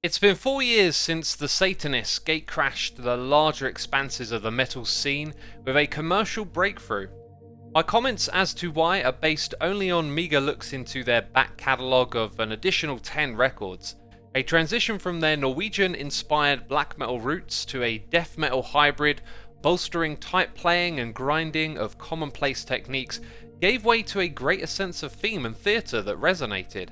It's been 4 years since the Satanists gatecrashed the larger expanses of the metal scene with a commercial breakthrough. My comments as to why are based only on meager looks into their back catalogue of an additional 10 records, a transition from their Norwegian-inspired black metal roots to a death metal hybrid, bolstering tight playing and grinding of commonplace techniques gave way to a greater sense of theme and theatre that resonated.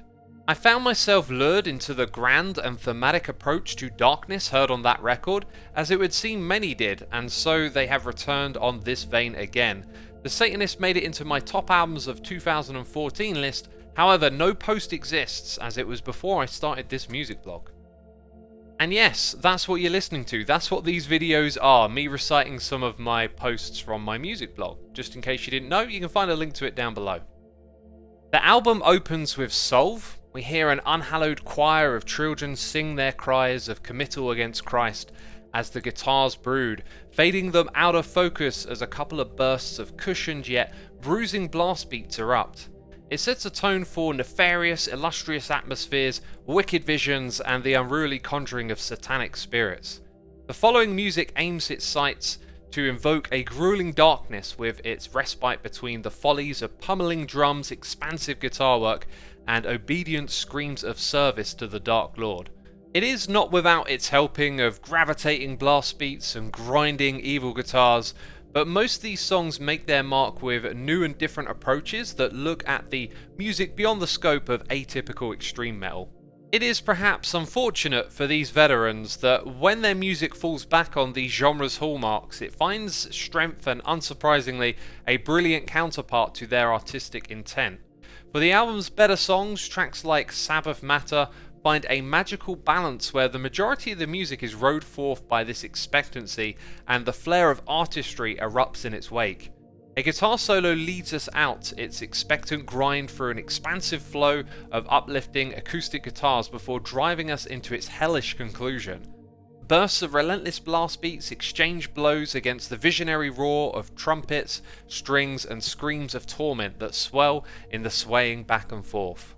I found myself lured into the grand and thematic approach to darkness heard on that record, as it would seem many did, and so they have returned on this vein again. The Satanist made it into my top albums of 2014 list, however no post exists as it was before I started this music blog. And yes, that's what you're listening to, that's what these videos are, me reciting some of my posts from my music blog. Just in case you didn't know, you can find a link to it down below. The album opens with Solve. We hear an unhallowed choir of children sing their cries of committal against Christ as the guitars brood, fading them out of focus as a couple of bursts of cushioned yet bruising blast beats erupt. It sets a tone for nefarious, illustrious atmospheres, wicked visions, and the unruly conjuring of satanic spirits. The following music aims its sights to invoke a grueling darkness with its respite between the follies of pummeling drums, expansive guitar work, and obedient screams of service to the Dark Lord. It is not without its helping of gravitating blast beats and grinding evil guitars, but most of these songs make their mark with new and different approaches that look at the music beyond the scope of atypical extreme metal. It is perhaps unfortunate for these veterans that when their music falls back on these genres' hallmarks, it finds strength and, unsurprisingly, a brilliant counterpart to their artistic intent. For the album's better songs, tracks like Sabbath Matter find a magical balance where the majority of the music is rode forth by this expectancy and the flare of artistry erupts in its wake. A guitar solo leads us out, its expectant grind through an expansive flow of uplifting acoustic guitars before driving us into its hellish conclusion. Bursts of relentless blast beats exchange blows against the visionary roar of trumpets, strings, and screams of torment that swell in the swaying back and forth.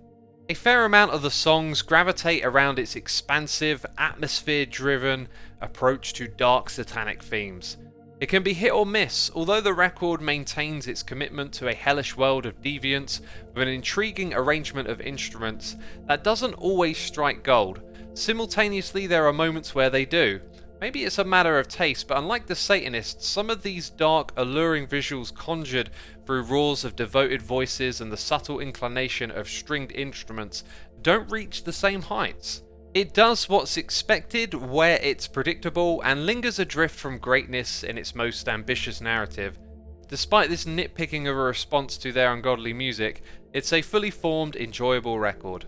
A fair amount of the songs gravitate around its expansive, atmosphere-driven approach to dark satanic themes. It can be hit or miss, although the record maintains its commitment to a hellish world of deviance with an intriguing arrangement of instruments that doesn't always strike gold. Simultaneously, there are moments where they do. Maybe it's a matter of taste, but unlike the Satanists, some of these dark, alluring visuals conjured through roars of devoted voices and the subtle inclination of stringed instruments don't reach the same heights. It does what's expected where it's predictable and lingers adrift from greatness in its most ambitious narrative. Despite this nitpicking of a response to their ungodly music, it's a fully formed, enjoyable record.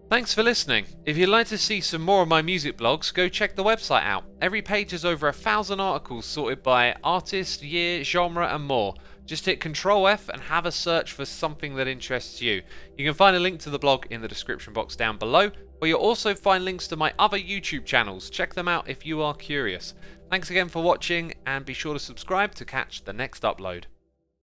Thanks for listening. If you'd like to see some more of my music blogs, go check the website out. Every page has over 1,000 articles sorted by artist, year, genre and more. Just hit Ctrl F and have a search for something that interests you. You can find a link to the blog in the description box down below, where you'll also find links to my other YouTube channels. Check them out if you are curious. Thanks again for watching, and be sure to subscribe to catch the next upload.